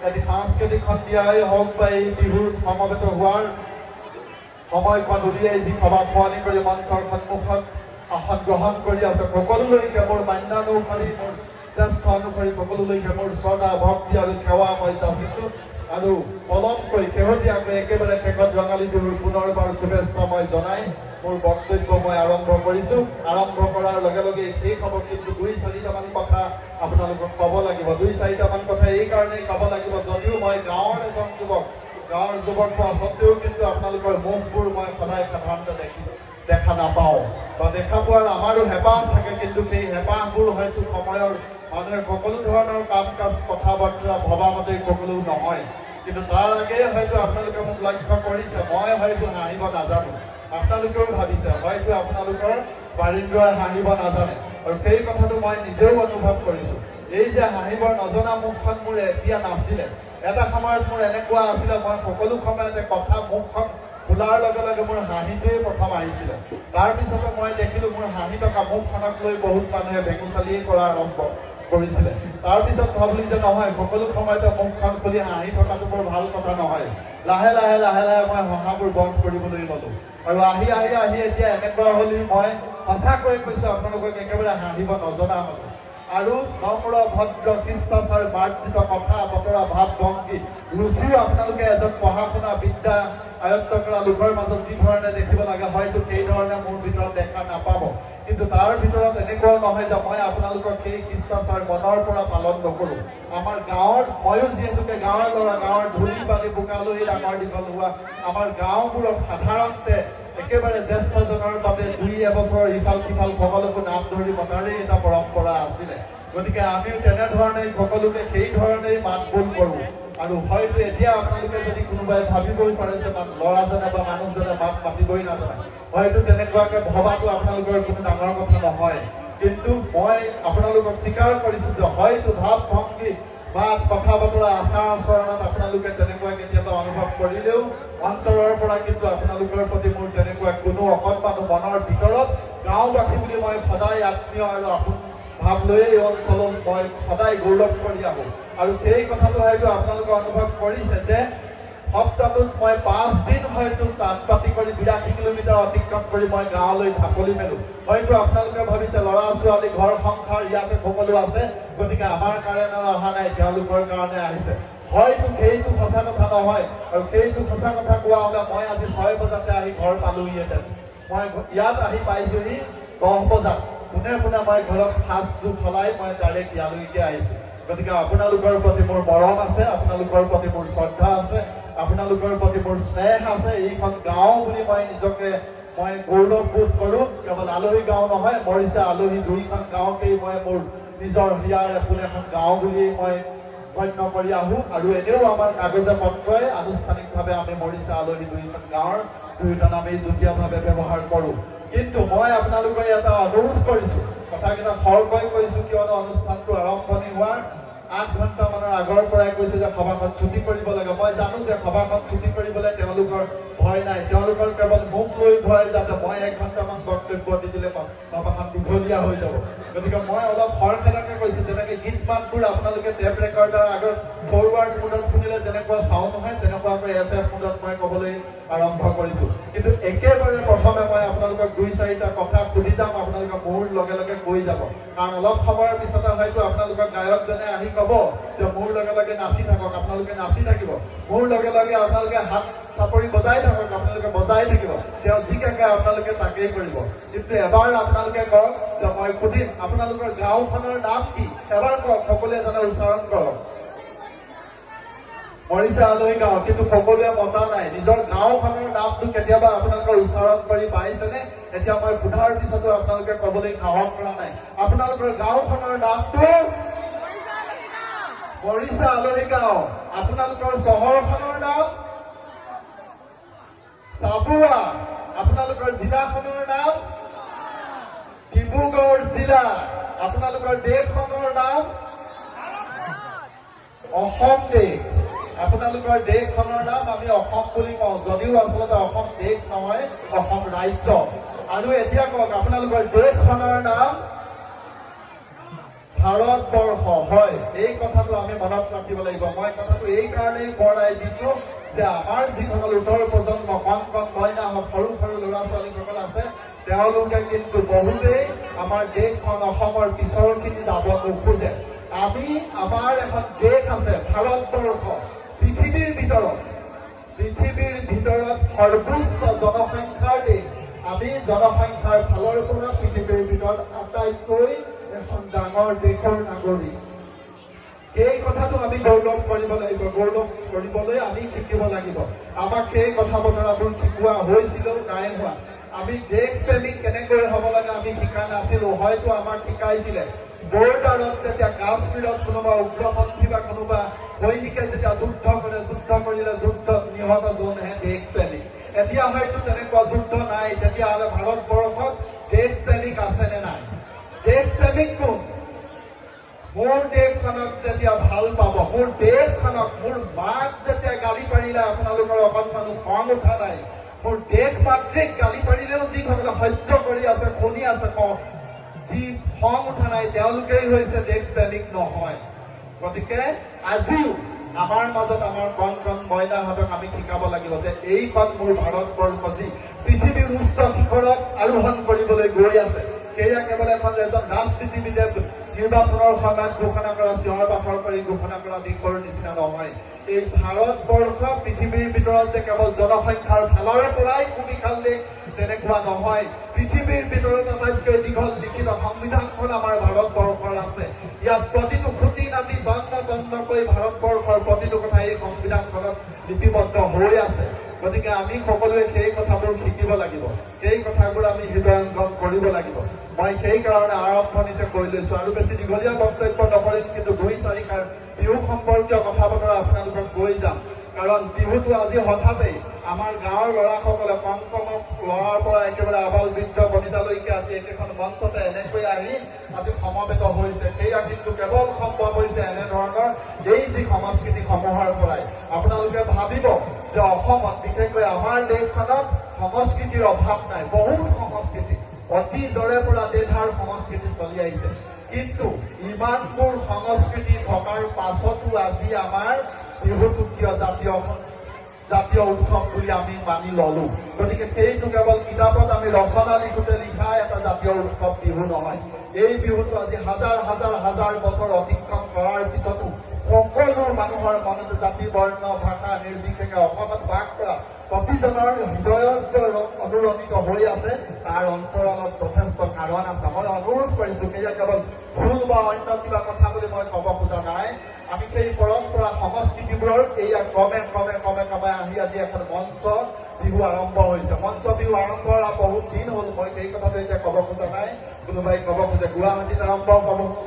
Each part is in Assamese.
এটি সাংস্কৃতিক সন্ধিয়াই হওক বা এই বিহুৰ সমবেত হোৱাৰ সময়খন উলিয়াই যি সভা সলনি কৰি মঞ্চৰ সন্মুখত আসন গ্ৰহণ কৰি আছে সকলোলৈকে মোৰ মান্যানুসৰি মোৰ জ্যেষ্ঠ অনুসৰি সকলোলৈকে মোৰ শ্ৰদ্ধা ভক্তি আৰু সেৱা মই যাচিছোঁ আৰু পলমকৈ শেহতীয়াকৈ একেবাৰে শেষত ৰঙালী বিহুৰ পুনৰবাৰ শুভেচ্ছা মই জনাই মোৰ বক্তব্য মই আৰম্ভ কৰিছোঁ। আৰম্ভ কৰাৰ লগে লগে শেষ হ'ব, কিন্তু 2-4টামান কথা আপোনালোকক ক'ব লাগিব। 2-4টামান কথা এই কাৰণেই ক'ব লাগিব, যদিও মই গাঁৱৰ এজন যুৱক, গাঁৱৰ যুৱক হোৱা স্বত্তেও কিন্তু আপোনালোকৰ মুখবোৰ মই সদায় সাধাৰণতে দেখা নাপাওঁ বা দেখা পোৱাৰ আমাৰো হেঁপাহ থাকে, কিন্তু সেই হেঁপাহবোৰ হয়তো সময়ৰ মানুহে সকলো ধৰণৰ কাম কাজ কথা বাৰ্তা ভবা মতে সকলো নহয়। কিন্তু তাৰ আগেয়ে হয়তো আপোনালোকে মোক লক্ষ্য কৰিছে, মই হয়তো হাঁহিব নাজানো। আপোনালোকেও ভাবিছে হয়তো আপোনালোকৰ বাৰীন্দ্ৰই হাঁহিব নাজানে, আৰু সেই কথাটো মই নিজেও অনুভৱ কৰিছোঁ। এই যে হাঁহিবৰ নজনা মুখখন মোৰ এতিয়া নাছিলে, এটা সময়ত মোৰ এনেকুৱা আছিলে, মই সকলো সময়তে কথা মুখখন খোলাৰ লগে লগে মোৰ হাঁহিটোৱেই প্ৰথম আহিছিলে। তাৰপিছতে মই দেখিলোঁ মোৰ হাঁহি থকা মুখখনক লৈ বহুত মানুহে ভেকুচালিয়ে কৰা আৰম্ভ কৰিছিলে। তাৰপিছত ভাবিলোঁ যে নহয়, সকলো সময়তে মুখখন খুলি হাঁহি থকাটো বৰ ভাল কথা নহয়। লাহে লাহে লাহে লাহে মই হহাবোৰ বন্ধ কৰিবলৈ ল'লোঁ, আৰু আহি এতিয়া এনেকুৱা হ'লে মই সঁচাকৈয়ে কৈছোঁ আপোনালোকক একেবাৰে হাঁহিব নজনা হ'লোঁ। আৰু নম্ৰ ভদ্ৰ শিষ্টাচাৰ মাৰ্জিত কথা বতৰা ভাৱ ভংগী ৰুচিও আপোনালোকে এজন পঢ়া শুনা বিদ্যা আয়ত্ত কৰা লোকৰ মাজত যি ধৰণে দেখিব লাগে হয়তো সেই ধৰণে মোৰ ভিতৰত দেখা নাপাব। কিন্তু তাৰ ভিতৰত এনেকুৱাও নহয় যে মই আপোনালোকক সেই শিষ্টাচাৰ মনৰ পৰা পালন নকৰোঁ। আমাৰ গাঁৱৰ, ময়ো যিহেতুকে গাঁৱৰ ল'ৰা, গাঁৱৰ ধূলি বালি বোকালৈ ডাঙৰ দীঘল হোৱা, আমাৰ গাঁওবোৰত সাধাৰণতে একেবাৰে জ্যেষ্ঠজনৰ বাবে 2 এবছৰ ইফাল সিফাল সকলোকো নাম ধৰি মতাৰেই এটা পৰম্পৰা আছিলে। গতিকে আমিও তেনেধৰণে সকলোকে সেই ধৰণেই মাত বোল কৰোঁ। আৰু হয়তো এতিয়া আপোনালোকে যদি কোনোবাই ভাবিবই পাৰে যে ল'ৰাজনে বা মানুহজনে মাত মাতিবই নাজানে, হয়তো তেনেকুৱাকে ভবাটো আপোনালোকৰ কোনো ডাঙৰ কথা নহয়। কিন্তু মই আপোনালোকক স্বীকাৰ কৰিছোঁ যে হয়তো ভাৱ ভংগী মাত কথা বতৰা আচাৰ আচৰণত আপোনালোকে তেনেকুৱা কেতিয়াবা অনুভৱ কৰিলেও অন্তৰৰ পৰা কিন্তু আপোনালোকৰ প্ৰতি মোৰ তেনেকুৱা কোনো অকণমানো মনৰ ভিতৰত গাঁওবাসী বুলি মই সদায় আত্মীয় আৰু আপোন ভাৱ লৈয়ে এই অঞ্চলত মই সদায় গৌৰৱ কৰি আহোঁ। আৰু সেই কথাটো হয়তো আপোনালোকে অনুভৱ কৰিছে যে সপ্তাহটোত মই 5 দিন হয়তো তাঁত পাতি কৰি 82 কিলোমিটাৰ অতিক্ৰম কৰি মই গাঁৱলৈ ঢাপলি মেলোঁ। হয়তো আপোনালোকে ভাবিছে ল'ৰা ছোৱালী ঘৰ সংসাৰ ইয়াতে সকলো আছে, গতিকে আমাৰ কাৰণে অহা নাই, তেওঁলোকৰ কাৰণে আহিছে। হয়তো সেইটো সঁচা কথা নহয়, আৰু সেইটো সঁচা কথা কোৱা হ'লে মই আজি 6 বজাতে আহি ঘৰ পালোহিহেঁতেন। মই ইয়াত আহি পাইছোঁহি 10 বজাত। পোনে পোনে মই ঘৰত সাজটো সলাই মই ডাইৰেক্ট ইয়ালৈকে আহিছোঁ। গতিকে আপোনালোকৰ প্ৰতি মোৰ মৰম আছে, আপোনালোকৰ প্ৰতি মোৰ শ্ৰদ্ধা আছে, আপোনালোকৰ প্ৰতি মোৰ স্নেহ আছে। এইখন গাঁও বুলি মই নিজকে মই গৌৰৱ বোধ কৰোঁ। কেৱল আলহী গাঁও নহয়, মৰিচা আলহী 2খন গাঁৱকেই মই মোৰ নিজৰ হিয়াৰ এপোন এখন গাঁও বুলি মই গণ্য কৰি আহোঁ। আৰু এনেও আমাৰ কাগজে পত্ৰই আনুষ্ঠানিকভাৱে আমি মৰিচা আলহী 2খন গাঁৱৰ 2টা নামেই যুটীয়াভাৱে ব্যৱহাৰ কৰোঁ। কিন্তু মই আপোনালোকে এটা অনুৰোধ কৰিছোঁ, কথাকেইটা খৰকৈ কৈছোঁ, কিয়নো অনুষ্ঠানটো আৰম্ভণি হোৱাৰ 8 ঘণ্টামানৰ আগৰ পৰাই কৈছে যে সভাখন ছুটি কৰিব লাগে। মই জানো যে সভাখন ছুটি কৰিবলৈ তেওঁলোকৰ ভয় নাই, তেওঁলোকৰ কেৱল মোক লৈ ভয় যাতে মই 1 ঘণ্টামান বক্তব্য দি দিলে সভাখন দীঘলীয়া হৈ যাব। গতিকে মই অলপ খৰখেদাকৈ কৈছোঁ, যেনেকৈ গীত মাতবোৰ আপোনালোকে টেপ ৰেকৰ্ডাৰ আগত ফৰৱাৰ্ড মোডত শুনিলে যেনেকুৱা চাউণ্ড হয়, তেনেকুৱাকৈ SF মোডত মই ক'বলৈ আৰম্ভ কৰিছোঁ। কিন্তু একেবাৰে প্ৰথমে মই আপোনালোকক 2-4টা কথা সুধি যাম, আপোনালোকে মোৰ লগে লগে কৈ যাব। কাৰণ অলপ সময়ৰ পিছতে হয়তো আপোনালোকৰ গায়কজনে আহি ক'ব যে মোৰ লগে লগে নাচি থাকক, আপোনালোকে নাচি থাকিব। মোৰ লগে লগে আপোনালোকে হাত চাপৰি বজাই থাকক, আপোনালোকে বজাই থাকিব। তেওঁ যি কাকে আপোনালোকে তাকেই কৰিব। কিন্তু এবাৰ আপোনালোকে কওক যে মই সুধিম আপোনালোকৰ গাঁওখনৰ নাম কি, এবাৰ কওক, সকলোৱে জানে উচ্চাৰণ কৰক। মৰিচা আলহী গাঁও। কিন্তু সকলোৱে মতা নাই। নিজৰ গাঁওখনৰ নামটো কেতিয়াবা আপোনালোকে উচ্চাৰণ কৰি পাইছেনে? এতিয়া মই সোধাৰ পিছতো আপোনালোকে ক'বলৈ সাহস কৰা নাই। আপোনালোকৰ গাঁওখনৰ নামটো মৰিচা আলহী গাঁও। আপোনালোকৰ চহৰখনৰ নাম চাবুৱা। আপোনালোকৰ জিলাখনৰ নাম ডিব্ৰুগড় জিলা। আপোনালোকৰ দেশখনৰ নাম অসম দেশ। আপোনালোকৰ দেশখনৰ নাম আমি অসম বুলি কওঁ, যদিও আচলতে অসম দেশ নহয়, অসম ৰাজ্য। আৰু এতিয়া কওক আপোনালোকৰ দেশখনৰ নাম ভাৰতবৰ্ষ হয় এই কথাটো আমি মনত ৰাখিব লাগিব মই কথাটো এই কাৰণেই বঢ়াই দিছো যে আমাৰ যিসকল উত্তৰ প্ৰজন্ম কণ কণ মইনা সৰু সৰু ল'ৰা ছোৱালীসকল আছে তেওঁলোকে কিন্তু বহুতেই আমাৰ দেশখন অসমৰ পিছৰখিনি যাব নোখোজে আমি আমাৰ এখন দেশ আছে ভাৰতবৰ্ষ পৃথিৱীৰ ভিতৰত সৰ্বোচ্চ জনসংখ্যাৰ দেশ আমি জনসংখ্যাৰ ফালৰ পৰা পৃথিৱীৰ ভিতৰত আটাইতকৈ এখন ডাঙৰ দেশৰ নাগৰিক এই কথাটো আমি গৌৰৱ কৰিব লাগিব গৌৰৱ কৰিবলৈ আমি শিকিব লাগিব আমাক সেই কথা বতৰাবোৰ শিকোৱা হৈছিলেও নাই হোৱা আমি দেশ প্ৰেমিক কেনেকৈ হ'ব লাগে আমি শিকা নাছিলো হয়তো আমাক শিকাইছিলে বৰ্ডাৰত যেতিয়া কাশ্মীৰত কোনোবা উগ্ৰপন্থী বা কোনোবা সৈনিকে যেতিয়া যুদ্ধ কৰিলে যুদ্ধত নিহত জনহে দেশ প্ৰেমিক এতিয়া হয়তো তেনেকুৱা যুদ্ধ নাই তেতিয়াহ'লে ভাৰতবৰ্ষত দেশ প্ৰেমিক আছে নে নাই দেশ প্ৰেমিক কোন মোৰ দেশখনক যেতিয়া ভাল পাব মোৰ দেশখনক মোৰ মাক যেতিয়া গালি পাৰিলে আপোনালোকৰ অকণমানো খং উঠা নাই মোৰ দেশ মাতৃক গালি পাৰিলেও যিসকলে সহ্য কৰি আছে শুনি আছে যি খং উঠা নাই তেওঁলোকেই হৈছে দেশ প্ৰেমিক নহয় গতিকে আজিও আমাৰ মাজত আমাৰ কণ কণ মইনাহঁতক আমি শিকাব লাগিব যে এইখন মোৰ ভাৰতবৰ্ষ যি পৃথিৱীৰ উচ্চ শিখৰত আৰোহণ কৰিবলৈ গৈ আছে সেয়া কেৱল এজন ৰাজনীতিবিদে নিৰ্বাচনৰ সময়ত ঘোষণা কৰা চিঞৰ বাখৰ কৰি ঘোষণা কৰা দিশৰ নিচিনা নহয় এই ভাৰতবৰ্ষ পৃথিৱীৰ ভিতৰত যে কেৱল জনসংখ্যাৰ ফালৰ পৰাই সুবিশাল দেশ তেনেকুৱা নহয় পৃথিৱীৰ ভিতৰত আটাইতকৈ দীঘল লিখিত সংবিধানখন আমাৰ ভাৰতবৰ্ষৰ আছে ইয়াত প্ৰতিটো খুঁটি নাটি দণ্ডকৈ ভাৰতবৰ্ষৰ প্ৰতিটো কথা এই সংবিধানখনত লিপিবদ্ধ হৈ আছে গতিকে আমি সকলোৱে সেই কথাবোৰ শিকিব লাগিব সেই কথাবোৰ আমি হৃদয়ংগম কৰিব লাগিব মই সেইকাৰণে আৰম্ভণিতে কৈ লৈছো আৰু বেছি দীঘলীয়া বক্তব্য নকৰিম কিন্তু ২-৪ বিহু সম্পৰ্কীয় কথা বতৰা আপোনালোকক কৈ যাম কাৰণ বিহুটো আজি হঠাতেই আমাৰ গাঁৱৰ ল'ৰাসকলে কম ল'ৰাৰ পৰা একেবাৰে আবাল বৃদ্ধ বনিতালৈকে আজি একেখন মঞ্চতে এনেকৈ আহি আজি সমবেত হৈছে সেয়া কিন্তু কেৱল সম্ভৱ হৈছে এনেধৰণৰ এই যি সংস্কৃতিসমূহৰ পৰাই আপোনালোকে ভাবিব যে অসমত বিশেষকৈ আমাৰ দেশখনত সংস্কৃতিৰ অভাৱ নাই বহুত সংস্কৃতি অতীজৰে পৰা দেশৰ সংস্কৃতি চলি আহিছে কিন্তু ইমানবোৰ সংস্কৃতি থকাৰ পাছতো আজি আমাৰ বিহুটো কিয় জাতীয় উৎসৱ বুলি আমি মানি ললো গতিকে সেইটো কেৱল কিতাপত আমি ৰচনা লিখোঁতে লিখা এটা জাতীয় উৎসৱ বিহু নহয় এই বিহুটো আজি হাজাৰ বছৰ অতিক্ৰম কৰাৰ পিছতো সকলো মানুহৰ মনতে জাতি বৰ্ণ ভাষা নিৰ্বিশেষে অসমত বাস কৰা প্ৰতিজনৰ হৃদয়ত অনুৰণিত হৈ আছে তাৰ অন্তৰালত যথেষ্ট কাৰণ আছে মই অনুৰোধ কৰিছো সেয়া কেৱল ভুল বা অন্য কিবা কথা বুলি মই ক'ব খোজা নাই আমি সেই পৰম্পৰা সংস্কৃতিবোৰৰ এয়া ক্ৰমে আহি আজি এখন মঞ্চ বিহু আৰম্ভ হৈছে মঞ্চ বিহু আৰম্ভ হোৱা বহুত দিন হ'ল মই সেই কথাটো এতিয়া ক'ব খোজা নাই কোনোবাই ক'ব খোজে গুৱাহাটীত আৰম্ভ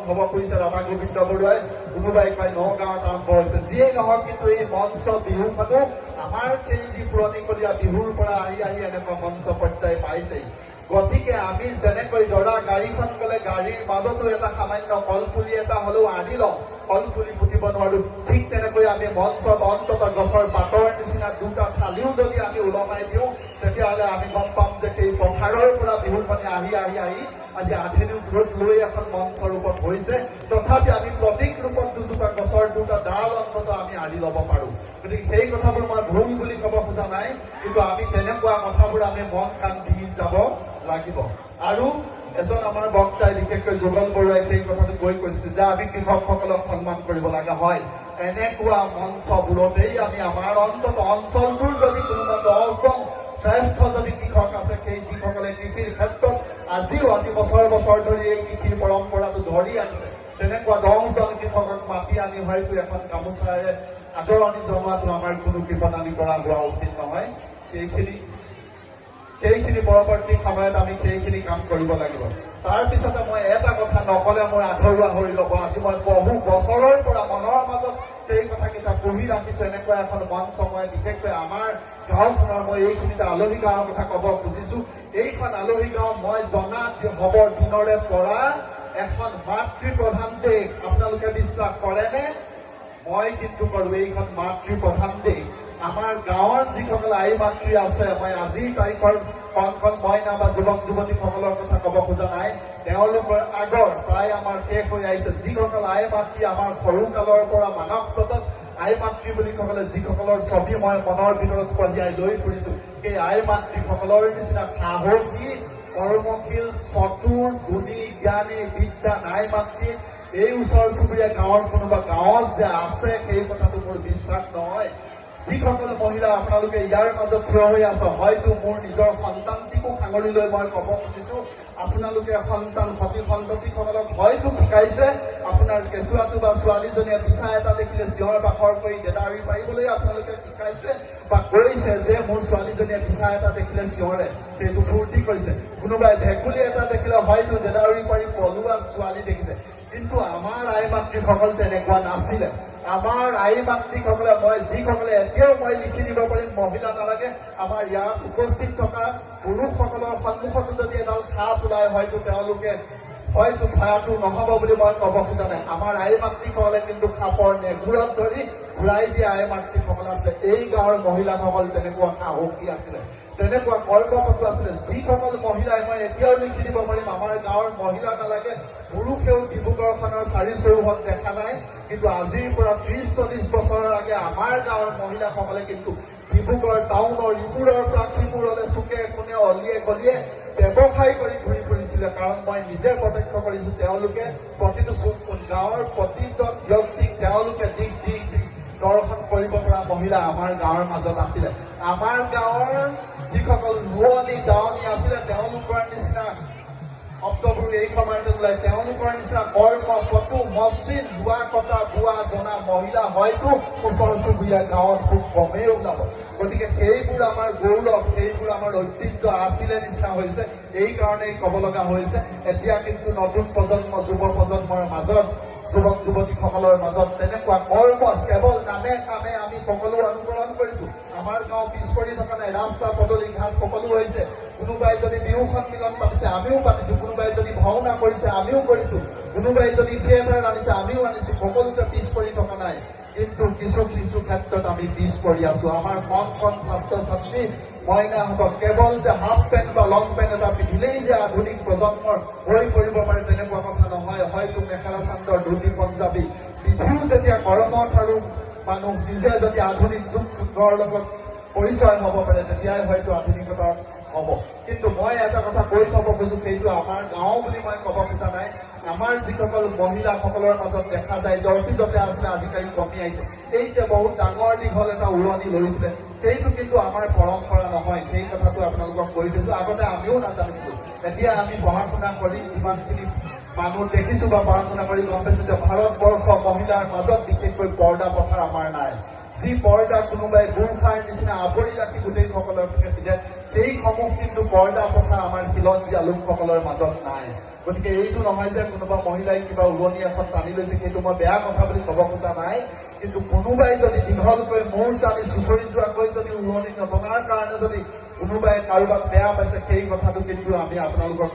হ'ব খুজিছে ৰাধা গোবিন্দ বৰুৱাই কোনোবাই কয় নগাঁৱত আৰম্ভ হৈছে যিয়েই নহওক কিন্তু এই মঞ্চ বিহুখনো আমাৰ সেই যি পুৰণিকলীয়া বিহুৰ পৰা আহি এনেকুৱা মঞ্চ পৰ্যায় পাইছেই গতিকে আমি যেনেকৈ দৰা গাড়ীখন গ'লে গাড়ীৰ মাজতো এটা সামান্য কলপুলি এটা হ'লেও আনি লওঁ কলপুলি পুতিব নোৱাৰো ঠিক তেনেকৈ আমি মঞ্চত অন্তত গছৰ পাতৰ নিচিনা দুটা ঠালিও যদি আমি ওলমাই দিওঁ তেতিয়াহ'লে আমি গম পাম যে সেই পথাৰৰ পৰা বিহুখনে আহি আজি আধুনিক ৰূপ লৈ এখন মঞ্চ ৰূপত হৈছে তথাপি আমি প্ৰতীক ৰূপত দুজোপা গছৰ দুটা ডাল অন্তত আমি আনি ল'ব পাৰো গতিকে সেই কথাবোৰ মই ভুল বুলি ক'ব খোজা নাই কিন্তু আমি তেনেকুৱা কথাবোৰ আমি মন কাণ দি যাব লাগিব আৰু এজন আমাৰ বক্তাই বিশেষকৈ যুগল বৰুৱাই সেই কথাটো কৈছিল যে আমি কৃষকসকলক সন্মান কৰিব লগা হয় এনেকুৱা মঞ্চবোৰতেই আমি আমাৰ অন্তত অঞ্চলটোৰ যদি কোনোবা 10জন শ্ৰেষ্ঠ যদি কৃষক আছে সেই যিসকলে কৃষিৰ ক্ষেত্ৰত আজিও বছৰ ধৰি এই কৃষিৰ পৰম্পৰাটো ধৰি আছে তেনেকুৱা 10জন কৃষকক মাতি আনি হয়তো এখন গামোচাৰে আদৰণি জনোৱাটো আমাৰ কোনো কৃপণালি কৰা হোৱা উচিত নহয় সেইখিনি পৰৱৰ্তী সময়ত আমি সেইখিনি কাম কৰিব লাগিব তাৰপিছতে মই এটা কথা নকলে মোৰ আধৰুৱা হৈ ল'ব আজি মই বহু বছৰৰ পৰা মনৰ মাজত সেই কথাকেইটা পুহি ৰাখিছো এনেকুৱা এখন মঞ্চ মই বিশেষকৈ আমাৰ গাঁওখনৰ মই এইখিনিতে আলহী গাঁৱৰ কথা ক'ব খুজিছো এইখন আলহী গাঁও মই জনা হ'ব দিনৰে পৰা এখন মাতৃ প্ৰধান দেশ আপোনালোকে বিশ্বাস কৰেনে মই কিন্তু কৰো এইখন মাতৃ প্ৰধান দেশ আমাৰ গাঁৱৰ যিসকল আই মাতৃ আছে মই আজিৰ তাৰিখৰ কণ মইনা বা যুৱক যুৱতীসকলৰ কথা ক'ব খোজা নাই তেওঁলোকৰ আগৰ প্ৰায় আমাৰ শেষ হৈ আহিছে যিসকল আই মাতৃ আমাৰ সৰুকালৰ পৰা মানৱতত আই মাতৃ বুলি ক'লে যিসকলৰ ছবি মই মনৰ ভিতৰত কঢ়িয়াই লৈ ফুৰিছো সেই আই মাতৃসকলৰ নিচিনা সাহসী কৰ্মশীল চতুৰ গুণী জ্ঞানী বিদ্যান আই মাতৃ এই ওচৰ চুবুৰীয়া গাঁৱৰ কোনোবা গাঁৱত যে আছে সেই কথাটো মোৰ বিশ্বাস নহয় যিসকল মহিলা আপোনালোকে ইয়াৰ মাজত থিয় হৈ আছে হয়তো মোৰ নিজৰ সন্তানটিকো সাঙুৰি লৈ মই ক'ব খুজিছো আপোনালোকে সন্তান সতী সন্ততিসকলক হয়তো শিকাইছে আপোনাৰ কেঁচুৱাটো বা ছোৱালীজনীয়ে পিছা এটা দেখিলে চিঞৰ বাখৰ কৰি দেদাৰি পাৰিবলৈ আপোনালোকে শিকাইছে বা কৰিছে যে মোৰ ছোৱালীজনীয়ে পিছা এটা দেখিলে চিঞৰে সেইটো ফূৰ্তি কৰিছে কোনোবাই ভেকুলী এটা দেখিলে হয়তো দেদাৰি পাৰি পলোৱা ছোৱালী দেখিছে কিন্তু আমাৰ আই মাতৃসকল তেনেকুৱা নাছিলে আমাৰ আই মাতৃসকলে মই যিসকলে এতিয়াও মই লিখি দিব পাৰিম মহিলা নালাগে আমাৰ ইয়াত উপস্থিত থকা পুৰুষসকলৰ সন্মুখতো যদি এডাল খাপ ওলাই হয়তো তেওঁলোকে হয়তো ভয়াটো নহ'ব বুলি মই ক'ব খোজা নাই আমাৰ আই মাতৃসকলে কিন্তু খাপৰ নেগুৰত ধৰি ঘূৰাই দিয়া আই মাতৃসকল আছে এই গাঁৱৰ মহিলাসকল তেনেকুৱা সাহসী আছিলে তেনেকুৱা কৰ্মপটু আছিলে যিসকল মহিলাই মই এতিয়াও লিখি দিব পাৰিম আমাৰ গাঁৱৰ মহিলা নালাগে পুৰুষেও ডিব্ৰুগড়খনৰ চাৰি চৌহদ দেখা নাই কিন্তু আজিৰ পৰা 30-40 বছৰৰ আগে আমাৰ গাঁৱৰ মহিলাসকলে কিন্তু ডিব্ৰুগড় টাউনৰ ইমূৰৰ পৰা সিমূৰলৈ চুকে কোণে অলিয়ে গলিয়ে ব্যৱসায় কৰি ঘূৰি ফুৰিছিলে কাৰণ মই নিজে প্ৰত্যক্ষ কৰিছো তেওঁলোকে প্ৰতিটো গাঁৱৰ প্ৰতিজন ব্যক্তিক তেওঁলোকে দিশ দৰ্শন কৰিব পৰা মহিলা আমাৰ গাঁৱৰ মাজত আছিলে আমাৰ গাঁৱৰ যিসকল ৰোৱনী দাৱনী আছিলে তেওঁলোকৰ নিচিনা শব্দবোৰ এই সময়তে ওলাই তেওঁলোকৰ নিচিনা কৰ্মপটু মসৃণ বোৱা কটা বোৱা জনা মহিলা হয়তো ওচৰ চুবুৰীয়া গাঁৱত খুব কমেই ওলাব গতিকে সেইবোৰ আমাৰ গৌৰৱ সেইবোৰ আমাৰ ঐতিহ্য আছিলে নিচিনা হৈছে এই কাৰণেই ক'ব লগা হৈছে এতিয়া কিন্তু নতুন প্ৰজন্ম যুৱ প্ৰজন্মৰ মাজত যুৱক যুৱতীসকলৰ মাজত তেনেকুৱা কৰ্ম কেৱল নামে কামে আমি সকলো অনুকৰণ কৰিছো আমাৰ গাঁও পিছ পৰি থকা নাই ৰাস্তা পদূলি ঘাট সকলো হৈছে কোনোবাই যদি বিহু সন্মিলন পাতিছে আমিও পাতিছো কোনোবাই যদি ভাওনা কৰিছে আমিও কৰিছো কোনোবাই যদি থিয়েটাৰ আনিছে আমিও আনিছো সকলোতে পিছ পৰি থকা নাই কিন্তু কিছু কিছু ক্ষেত্ৰত আমি পিছ পৰি আছো আমাৰ কণ ছাত্ৰ ছাত্ৰী মইনাহঁতক কেৱল যে হাফ পেণ্ট বা লং পেণ্ট এটা পিন্ধিলেই যে আধুনিক প্ৰজন্মৰ হৈ পৰিব পাৰে তেনেকুৱা কথা নহয় হয়তো মেখেলা চাদৰ ধুতি পঞ্জাবী পিঠিও যেতিয়া গৰমত আৰু মানুহ নিজে যদি আধুনিক যুগৰ লগত পৰিচয় হ'ব পাৰে তেতিয়াই হয়তো আধুনিকতা হ'ব কিন্তু মই এটা কথা কৈ থব খোজো সেইটো আমাৰ গাঁও বুলি মই ক'ব খোজা নাই আমাৰ যিসকল মহিলাসকলৰ মাজত দেখা যায় দৰ্শিততে আছিলে আজিকালি কমি আহিছে এই যে বহুত ডাঙৰ দীঘল এটা উৰণি লৈছিলে সেইটো কিন্তু আমাৰ পৰম্পৰা নহয় সেই কথাটো আপোনালোকক কৈ দিছো আগতে আমিও নাজানিছিলো এতিয়া আমি পঢ়া শুনা কৰি যিমানখিনি মানুহ দেখিছো বা পঢ়া শুনা কৰি গম পাইছো যে ভাৰতবৰ্ষ মহিলাৰ মাজত বিশেষকৈ পৰ্দা প্ৰথা আমাৰ নাই যি পৰ্দা কোনোবাই গুৰখাৰ নিচিনা আৱৰি ৰাখি গোটেইসকলৰ পিছে সেইসমূহ কিন্তু পৰ্দা প্ৰথা আমাৰ খিলঞ্জীয়া লোকসকলৰ মাজত নাই গতিকে এইটো নহয় যে কোনোবা মহিলাই কিবা উৰণি এখন টানি লৈছে সেইটো মই বেয়া কথা বুলি ক'ব খোজা নাই কিন্তু কোনোবাই যদি দীঘলকৈ মূৰ টানি চুচৰি যোৱাকৈ যদি উৰণি নটনাৰ কাৰণে যদি কোনোবাই কাৰোবাক বেয়া পাইছে সেই কথাটো কিন্তু আমি আপোনালোকক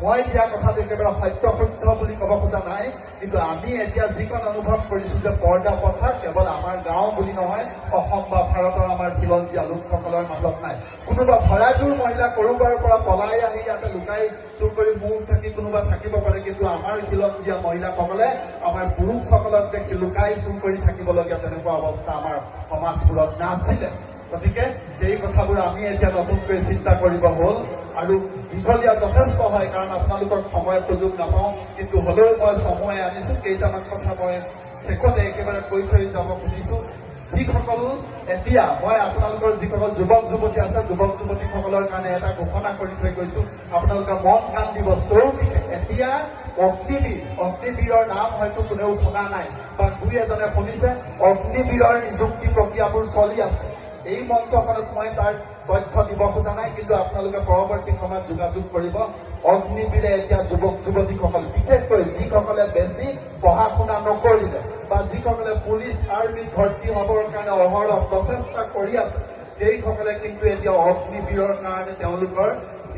মই দিয়া কথাটো একেবাৰে সত্য বুলি ক'ব খোজা নাই কিন্তু আমি এতিয়া যিকণ অনুভৱ কৰিছো যে পৰ্দা প্ৰথা কেৱল আমাৰ গাঁও বুলি নহয় অসম বা ভাৰতৰ আমাৰ খিলঞ্জীয়া লোকসকলৰ মাজত নাই কোনোবা ভৰাইটোৰ মহিলা কৰোবাৰ পৰা পলাই আহি ইয়াতে লুকাই চুৰ কৰি মূৰ থাকি কোনোবা থাকিব পাৰে কিন্তু আমাৰ খিলঞ্জীয়া মহিলাসকলে আমাৰ পুৰুষসকলক দেখি লুকাই চুৰ কৰি থাকিবলগীয়া তেনেকুৱা অৱস্থা আমাৰ সমাজবোৰত নাছিলে গতিকে এই কথাবোৰ আমি এতিয়া নতুনকৈ চিন্তা কৰিব হ'ল আৰু দীঘলীয়া যথেষ্ট হয় কাৰণ আপোনালোকৰ সময় সুযোগ নাপাওঁ কিন্তু হ'লেও মই সময় আনিছো কেইটামান কথা মই শেষতে একেবাৰে কৈ থৈ যাব খুজিছো যিসকল এতিয়া মই আপোনালোকৰ যিসকল যুৱক যুৱতী আছে যুৱক যুৱতীসকলৰ কাৰণে এটা ঘোষণা কৰি থৈ গৈছো আপোনালোকে মন কাণ দিব চৌদিশে এতিয়া অগ্নিবীৰৰ নাম হয়তো কোনেও শুনা নাই বা দুই এজনে শুনিছে অগ্নিবীৰৰ নিযুক্তি প্ৰক্ৰিয়াবোৰ চলি আছে এই মঞ্চখনত মই তাৰ তথ্য দিব খোজা নাই কিন্তু আপোনালোকে পৰৱৰ্তী সময়ত যোগাযোগ কৰিব অগ্নিবীৰে এতিয়া যুৱক যুৱতীসকল বিশেষকৈ যিসকলে বেছি পঢ়া শুনা নকৰিলে বা যিসকলে পুলিচ আৰ্মিত ভৰ্তি হ'বৰ কাৰণে অহৰহ প্ৰচেষ্টা কৰি আছে সেইসকলে কিন্তু এতিয়া অগ্নিবীৰৰ কাৰণে তেওঁলোকৰ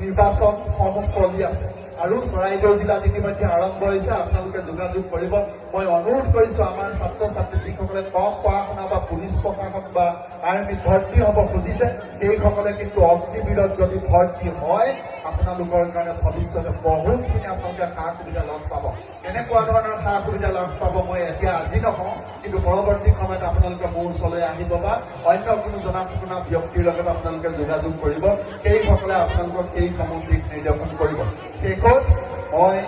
নিৰ্বাচনসমূহ চলি আছে আৰু চৰাইদেউ জিলাত ইতিমধ্যে আৰম্ভ হৈছে আপোনালোকে যোগাযোগ কৰিব মই অনুৰোধ কৰিছো আমাৰ ছাত্ৰ ছাত্ৰী যিসকলে কম পঢ়া শুনা বা পুলিচ প্ৰশাসন বা আৰ্মিত ভৰ্তি হ'ব খুজিছে সেইসকলে কিন্তু অগ্নিবীৰত যদি ভৰ্তি হয় আপোনালোকৰ কাৰণে ভৱিষ্যতে বহুতখিনি আপোনালোকে সা সুবিধা লাভ পাব এনেকুৱা ধৰণৰ সা সুবিধা লাভ পাব মই এতিয়া আজি নকওঁ কিন্তু পৰৱৰ্তী সময়ত আপোনালোকে মোৰ ওচৰলৈ আহিব বা অন্য কোনো জনা শুনা ব্যক্তিৰ লগত আপোনালোকে যোগাযোগ কৰিব সেইসকলে আপোনালোকক এই সমূহ দিশ নিৰ্দেশন কৰিব শেষত মই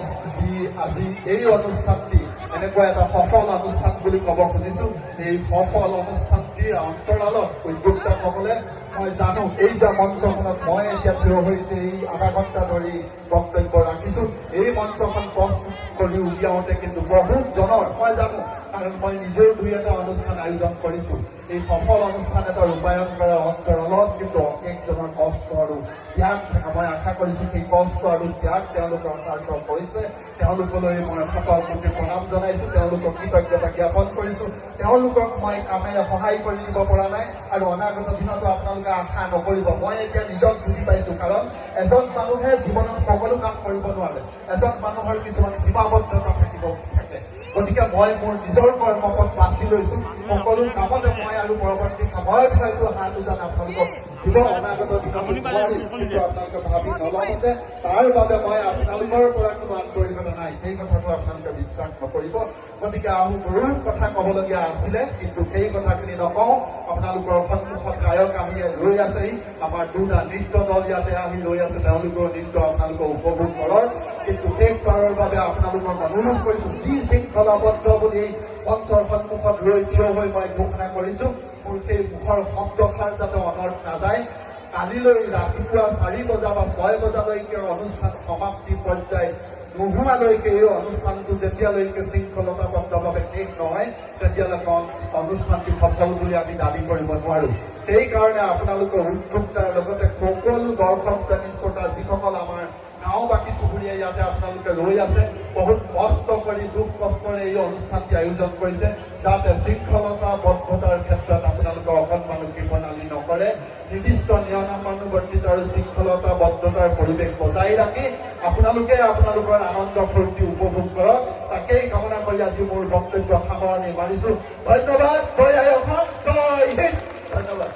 আজি এই অনুষ্ঠানটি এনেকুৱা এটা সফল অনুষ্ঠান বুলি ক'ব খুজিছো এই সফল অনুষ্ঠানটিৰ অন্তৰালত উদ্যোক্তাসকলে মই জানো এই যে মঞ্চখনত মই এতিয়া থিয় হৈছে এই আধা ঘণ্টা ধৰি বক্তব্য ৰাখিছো এই মঞ্চখন প্ৰস্তুত কৰি উলিয়াওঁতে কিন্তু বহুত জনৰ মই জানো কাৰণ মই নিজেও দুই এটা অনুষ্ঠান আয়োজন কৰিছো এই সফল অনুষ্ঠান এটা ৰূপায়ণ কৰাৰ অন্তৰালত কিন্তু অশেষজনৰ কষ্ট আৰু ত্যাগ থাকে মই আশা কৰিছো সেই কষ্ট আৰু ত্যাগ তেওঁলোকে অন্বাৰ্থ কৰিছে তেওঁলোকলৈ মই সকল প্ৰতি প্ৰণাম জনাইছো তেওঁলোকক কৃতজ্ঞতা জ্ঞাপন কৰিছো তেওঁলোকক মই কামেৰে সহায় কৰি দিব পৰা নাই আৰু অনাগত দিনতো আপোনালোকে আশা নকৰিব মই এতিয়া নিজক বুজি পাইছো কাৰণ এজন মানুহে জীৱনত সকলো কাম কৰিব নোৱাৰে এজন মানুহৰ কিছুমান সীমাবদ্ধতা থাকিব থাকে গতিকে মই মোৰ নিজৰ কৰ্মপথ বাছি লৈছো সকলো কামতে মই আৰু পৰৱৰ্তী সময়ত হয়তো হাত উজান আপোনালোকক দিব অনাগত দিনত কিন্তু আপোনালোকে ভাবি নলওঁতে তাৰ বাবে মই আপোনালোকৰ পৰা কোনো আন্তৰিকতা নাই সেই কথাটো আপোনালোকে বিশ্বাস নকৰিব গতিকে আৰু বহুত কথা ক'বলগীয়া আছিলে কিন্তু সেই কথাখিনি নকওঁ আপোনালোকৰ সন্মুখত গায়ক আহি ৰৈ আছেহি আমাৰ দুটা নৃত্য দল ইয়াতে আহি ৰৈ আছে তেওঁলোকৰ নৃত্য আপোনালোকে উপভোগ কৰক কিন্তু শেষবাৰৰ বাবে আপোনালোকক অনুৰোধ কৰিছো যি শৃংখলাবদ্ধ বুলি এই মঞ্চৰ সন্মুখত ৰৈ থিয় হৈ মই ঘোষণা কৰিছো মোৰ সেই মুখৰ শব্দষাৰ যাতে অনৰ্থ নাযায় কালিলৈ ৰাতিপুৱা 4 বজা বা 6 বজালৈকে অনুষ্ঠান সমাপ্তি পৰ্যায় নোহোৱালৈকে এই অনুষ্ঠানটো যেতিয়ালৈকে শৃংখলতাবদ্ধভাৱে শেষ নহয় তেতিয়ালৈকে অনুষ্ঠানটি সফল বুলি আমি দাবী কৰিব নোৱাৰো সেইকাৰণে আপোনালোকৰ উদ্যোক্তাৰ লগতে সকলো দৰ্শক প্ৰেমী শ্ৰোতা যিসকল আমাৰ গাঁওবাসী চুবুৰীয়া ইয়াতে আপোনালোকে ৰৈ আছে বহুত কষ্ট কৰি দুখ কষ্টৰে এই অনুষ্ঠানটি আয়োজন কৰিছে যাতে শৃংখলতাবদ্ধতাৰ ক্ষেত্ৰত আপোনালোকে অকণমানো কৃপণালি নকৰে নিৰ্দিষ্ট নিয়মানুৱৰ্তিতা আৰু শৃংখলতাবদ্ধতাৰ পৰিৱেশ বজাই ৰাখি আপোনালোকে আপোনালোকৰ আনন্দ ফূৰ্তি উপভোগ কৰক তাকেই কামনা কৰি আজি মোৰ বক্তব্য সামৰণি মাৰিছো ধন্যবাদ জয় আই অসম জয় হিন্দ ধন্যবাদ